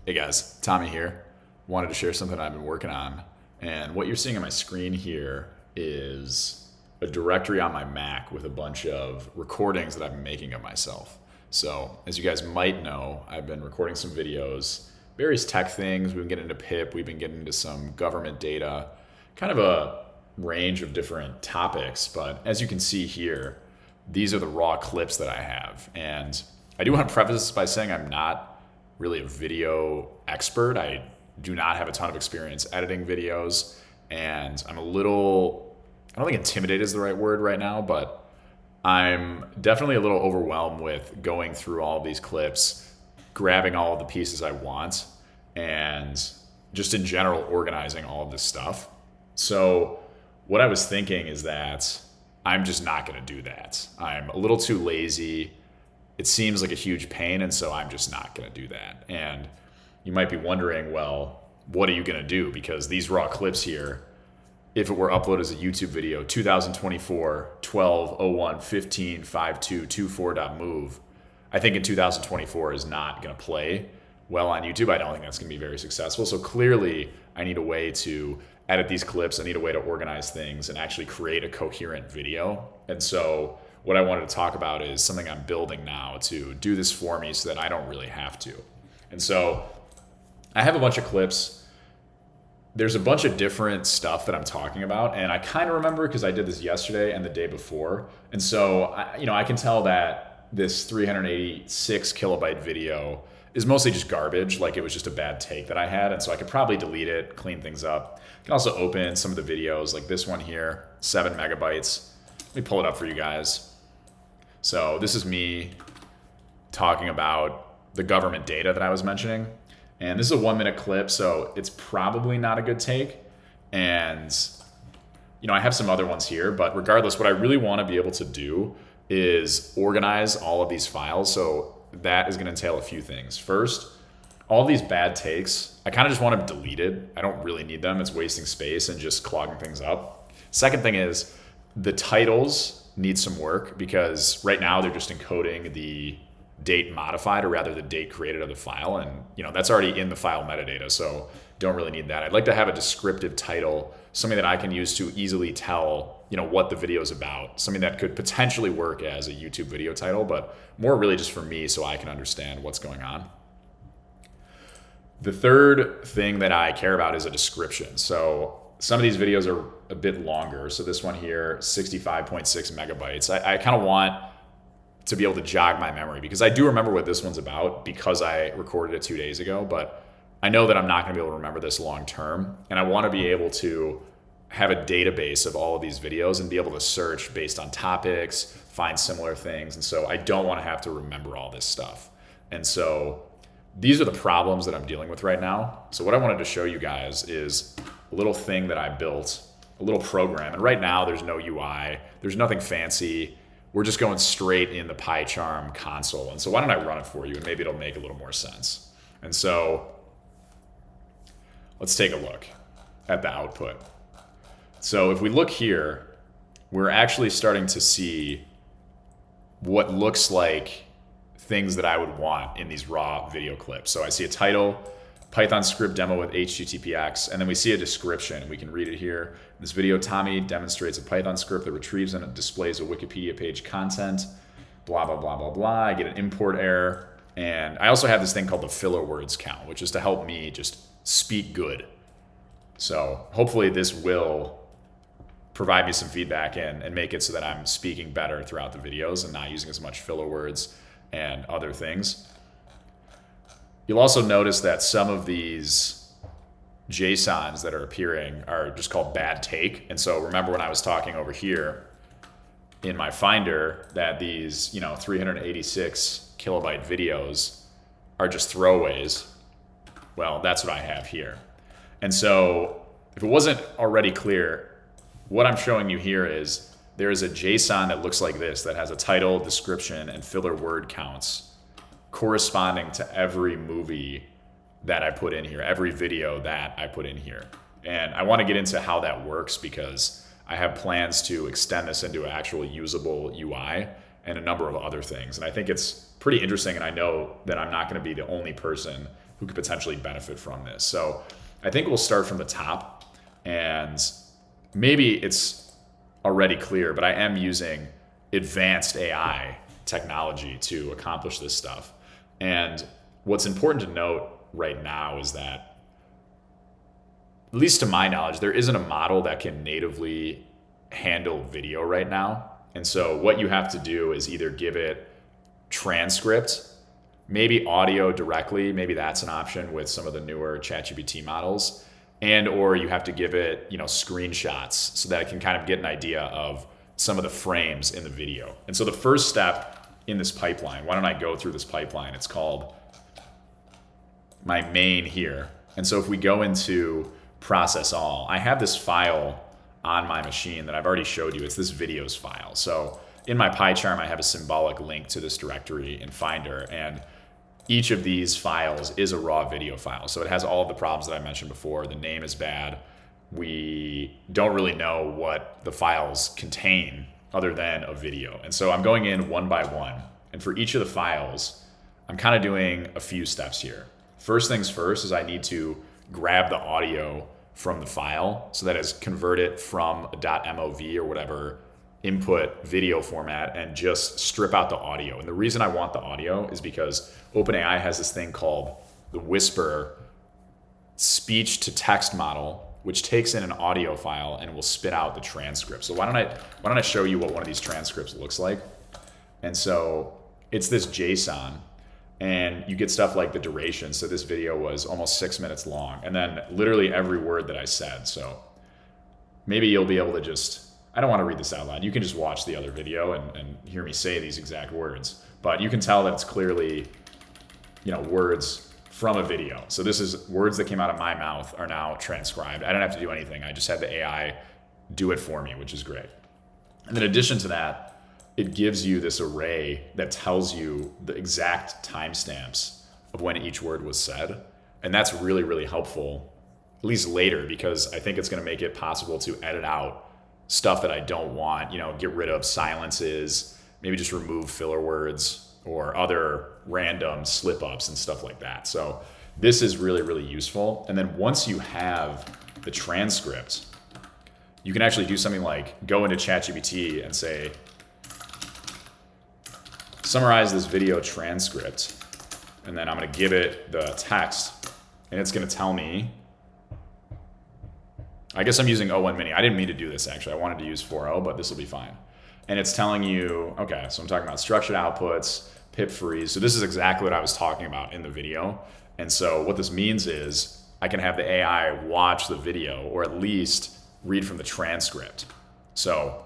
Hey guys, Tommy here. Wanted to share something I've been working on. And what you're seeing on my screen here is a directory on my Mac with a bunch of recordings that I've been making of myself. So, as you guys might know, I've been recording some videos, various tech things. We've been getting into PIP, we've been getting into some government data, kind of a range of different topics. But as you can see here, these are the raw clips that I have. And I do want to preface this by saying I'm not really a video expert. I do not have a ton of experience editing videos, and I'm a little, I don't think intimidated is the right word right now, but I'm definitely a little overwhelmed with going through all of these clips, grabbing all of the pieces I want, and just in general organizing all of this stuff. So what I was thinking is that I'm just not going to do that. I'm a little too lazy. It seems like a huge pain, and so I'm just not going to do that. And you might be wondering, well, what are you going to do? Because these raw clips here, if it were uploaded as a YouTube video, 2024, 12, 15, 5224.move, I think in 2024 is not going to play well on YouTube. I don't think that's going to be very successful. So clearly, I need a way to edit these clips. I need a way to organize things and actually create a coherent video. And so what I wanted to talk about is something I'm building now to do this for me so that I don't really have to. And so I have a bunch of clips. There's a bunch of different stuff that I'm talking about, and I kind of remember because I did this yesterday and the day before. And so I can tell that this 386 kilobyte video is mostly just garbage, like it was just a bad take that I had. And so I could probably delete it, clean things up. I can also open some of the videos, like this one here, 7 megabytes. Let me pull it up for you guys. So this is me talking about the government data that I was mentioning. And this is a 1-minute clip, so it's probably not a good take. And, I have some other ones here, but regardless, what I really want to be able to do is organize all of these files. So that is going to entail a few things. First, all these bad takes, I kind of just want them deleted. I don't really need them. It's wasting space and just clogging things up. Second thing is the titles need some work because right now they're just encoding the date modified, or rather the date created of the file. And that's already in the file metadata, so don't really need that. I'd like to have a descriptive title, something that I can use to easily tell, what the video is about, something that could potentially work as a YouTube video title, but more really just for me so I can understand what's going on. The third thing that I care about is a description. So some of these videos are a bit longer. So this one here, 65.6 megabytes. I kind of want to be able to jog my memory because I do remember what this one's about because I recorded it 2 days ago, but I know that I'm not going to be able to remember this long term. And I want to be able to have a database of all of these videos and be able to search based on topics, find similar things. And so I don't want to have to remember all this stuff. And so these are the problems that I'm dealing with right now. So what I wanted to show you guys is a little thing that I built, a little program. And right now there's no UI, there's nothing fancy. We're just going straight in the PyCharm console. And so why don't I run it for you and maybe it'll make a little more sense. And so let's take a look at the output. So if we look here, we're actually starting to see what looks like things that I would want in these raw video clips. So I see a title, Python script demo with HTTPX, and then we see a description. We can read it here. In this video, Tommy demonstrates a Python script that retrieves and displays a Wikipedia page content, blah, blah, blah, blah, blah. I get an import error. And I also have this thing called the filler words count, which is to help me just speak good. So hopefully this will provide me some feedback and make it so that I'm speaking better throughout the videos and not using as much filler words and other things. You'll also notice that some of these JSONs that are appearing are just called bad take. And so remember when I was talking over here in my Finder that these 386 kilobyte videos are just throwaways. Well, that's what I have here. And so if it wasn't already clear, what I'm showing you here is there is a JSON that looks like this that has a title, description, and filler word counts corresponding to every movie that I put in here, every video that I put in here. And I want to get into how that works because I have plans to extend this into an actual usable UI and a number of other things. And I think it's pretty interesting, and I know that I'm not going to be the only person who could potentially benefit from this. So I think we'll start from the top, and maybe it's already clear, but I am using advanced AI technology to accomplish this stuff. And what's important to note right now is that, at least to my knowledge, there isn't a model that can natively handle video right now. And so what you have to do is either give it transcript, maybe audio directly, maybe that's an option with some of the newer ChatGPT models, and or you have to give it, screenshots so that it can kind of get an idea of some of the frames in the video. And so the first step in this pipeline, why don't I go through this pipeline? It's called my main here. And so if we go into process all, I have this file on my machine that I've already showed you. It's this videos file. So in my PyCharm, I have a symbolic link to this directory in Finder, and each of these files is a raw video file. So it has all of the problems that I mentioned before. The name is bad. We don't really know what the files contain other than a video. And so I'm going in one by one. And for each of the files, I'm kind of doing a few steps here. First things first is I need to grab the audio from the file. So that is convert it from a .mov or whatever input video format and just strip out the audio. And the reason I want the audio is because OpenAI has this thing called the Whisper speech to text model, which takes in an audio file and will spit out the transcript. So why don't I show you what one of these transcripts looks like? And so it's this JSON, and you get stuff like the duration. So this video was almost 6 minutes long, and then literally every word that I said. So maybe you'll be able to just, I don't want to read this out loud. You can just watch the other video and hear me say these exact words, but you can tell that it's clearly, words from a video. So this is words that came out of my mouth are now transcribed. I don't have to do anything. I just had the AI do it for me, which is great. And in addition to that, it gives you this array that tells you the exact timestamps of when each word was said. And that's really, really helpful, at least later, because I think it's going to make it possible to edit out stuff that I don't want, get rid of silences, maybe just remove filler words or other random slip ups and stuff like that. So this is really, really useful. And then once you have the transcript, you can actually do something like go into ChatGPT and say, summarize this video transcript, and then I'm going to give it the text, and it's going to tell me, I guess I'm using O1 Mini. I didn't mean to do this, actually. I wanted to use 4.0, but this will be fine. And it's telling you, okay, so I'm talking about structured outputs, pip freeze. So this is exactly what I was talking about in the video. And so what this means is I can have the AI watch the video, or at least read from the transcript. So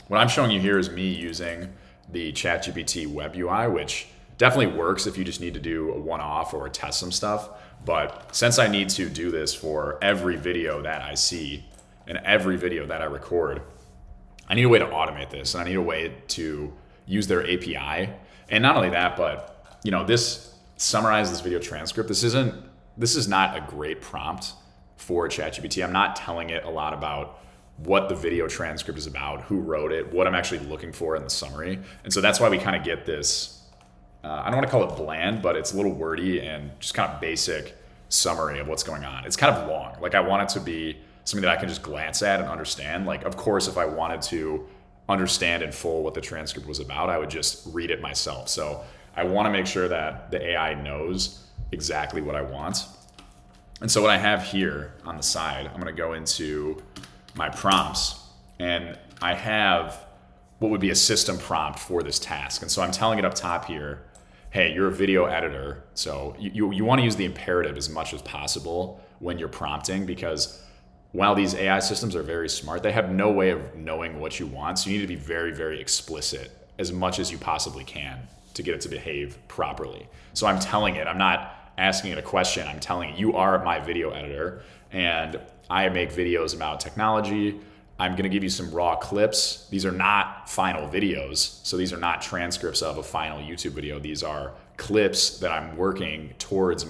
what I'm showing you here is me using the ChatGPT web UI, which definitely works if you just need to do a one-off or test some stuff. But since I need to do this for every video that I see and every video that I record, I need a way to automate this, and I need a way to use their API. And not only that, but this summarize this video transcript. This is not a great prompt for ChatGPT. I'm not telling it a lot about what the video transcript is about, who wrote it, what I'm actually looking for in the summary. And so that's why we kind of get this, I don't want to call it bland, but it's a little wordy and just kind of basic summary of what's going on. It's kind of long. Like I want it to be something that I can just glance at and understand. Like, of course, if I wanted to understand in full what the transcript was about, I would just read it myself. So I want to make sure that the AI knows exactly what I want. And so what I have here on the side, I'm going to go into my prompts, and I have what would be a system prompt for this task. And so I'm telling it up top here, hey, you're a video editor, so you want to use the imperative as much as possible when you're prompting, because while these AI systems are very smart, they have no way of knowing what you want. So you need to be very, very explicit as much as you possibly can to get it to behave properly. So I'm telling it, I'm not asking it a question, I'm telling it, you are my video editor, and I make videos about technology. I'm going to give you some raw clips. These are not final videos. So these are not transcripts of a final YouTube video. These are clips that I'm working towards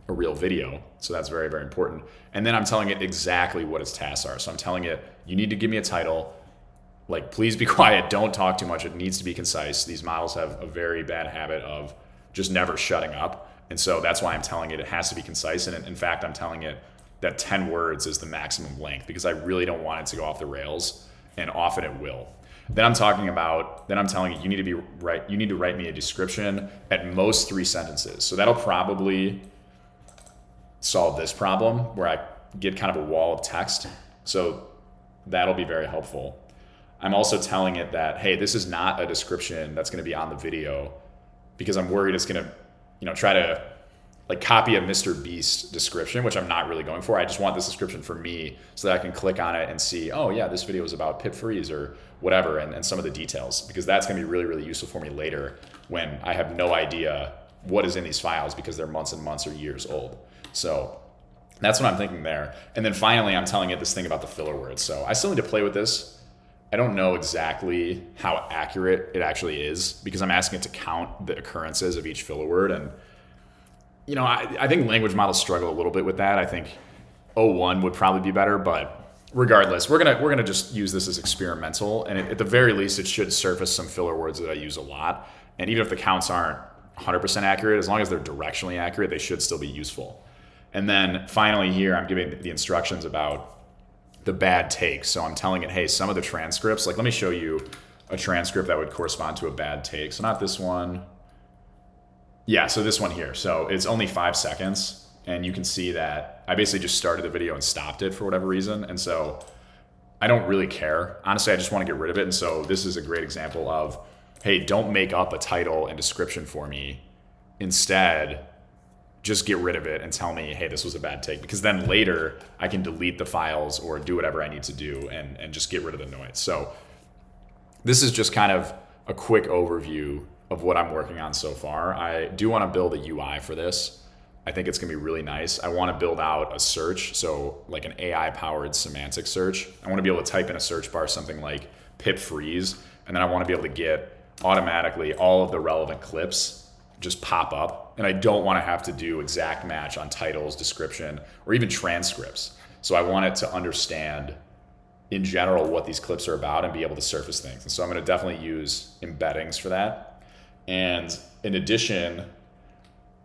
a real video. So that's very, very important. And then I'm telling it exactly what its tasks are. So I'm telling it, you need to give me a title. Like, please be quiet. Don't talk too much. It needs to be concise. These models have a very bad habit of just never shutting up. And so that's why I'm telling it has to be concise. And in fact, I'm telling it that 10 words is the maximum length because I really don't want it to go off the rails, and often it will. Then I'm telling it you need to write me a description at most 3 sentences. So that'll probably solve this problem where I get kind of a wall of text. So that'll be very helpful. I'm also telling it that, hey, this is not a description that's going to be on the video because I'm worried it's going to, try to like copy a Mr. Beast description, which I'm not really going for. I just want this description for me so that I can click on it and see, oh yeah, this video is about pip freeze or whatever, and some of the details, because that's going to be really, really useful for me later when I have no idea what is in these files because they're months and months or years old. So that's what I'm thinking there. And then finally, I'm telling it this thing about the filler words. So I still need to play with this. I don't know exactly how accurate it actually is because I'm asking it to count the occurrences of each filler word. And, I think language models struggle a little bit with that. I think O1 would probably be better, but regardless, we're gonna just use this as experimental. And at the very least, it should surface some filler words that I use a lot. And even if the counts aren't 100% accurate, as long as they're directionally accurate, they should still be useful. And then finally here, I'm giving the instructions about the bad takes. So I'm telling it, hey, some of the transcripts, like let me show you a transcript that would correspond to a bad take. So not this one. Yeah, so this one here. So it's only 5 seconds. And you can see that I basically just started the video and stopped it for whatever reason. And so I don't really care. Honestly, I just want to get rid of it. And so this is a great example of, hey, don't make up a title and description for me. Instead, just get rid of it and tell me, hey, this was a bad take. Because then later I can delete the files or do whatever I need to do and just get rid of the noise. So this is just kind of a quick overview of what I'm working on so far. I do want to build a UI for this. I think it's going to be really nice. I want to build out a search, so like an AI-powered semantic search. I want to be able to type in a search bar something like pip freeze, and then I want to be able to get automatically all of the relevant clips just pop up. And I don't want to have to do exact match on titles, description, or even transcripts. So I want it to understand in general what these clips are about and be able to surface things. And so I'm going to definitely use embeddings for that. And in addition,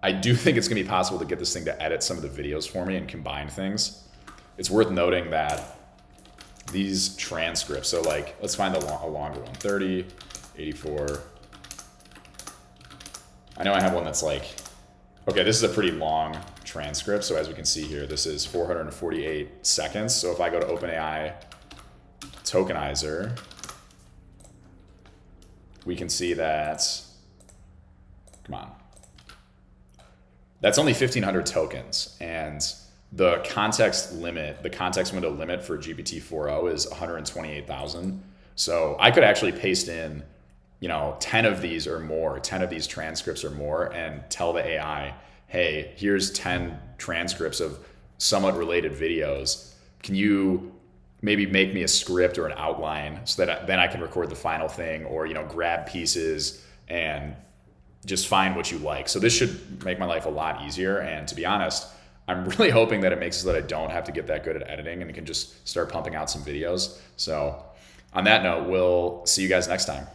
I do think it's going to be possible to get this thing to edit some of the videos for me and combine things. It's worth noting that these transcripts, so like, let's find a longer one, 30, 84. I know I have one that's like, okay, this is a pretty long transcript. So as we can see here, this is 448 seconds. So if I go to OpenAI Tokenizer, we can see that, come on, that's only 1,500 tokens. And the context window limit for GPT-4o is 128,000. So I could actually paste in, 10 of these or more, 10 of these transcripts or more, and tell the AI, hey, here's 10 transcripts of somewhat related videos. Can you maybe make me a script or an outline so that then I can record the final thing, or, grab pieces and just find what you like. So this should make my life a lot easier. And to be honest, I'm really hoping that it makes it so that I don't have to get that good at editing and can just start pumping out some videos. So on that note, we'll see you guys next time.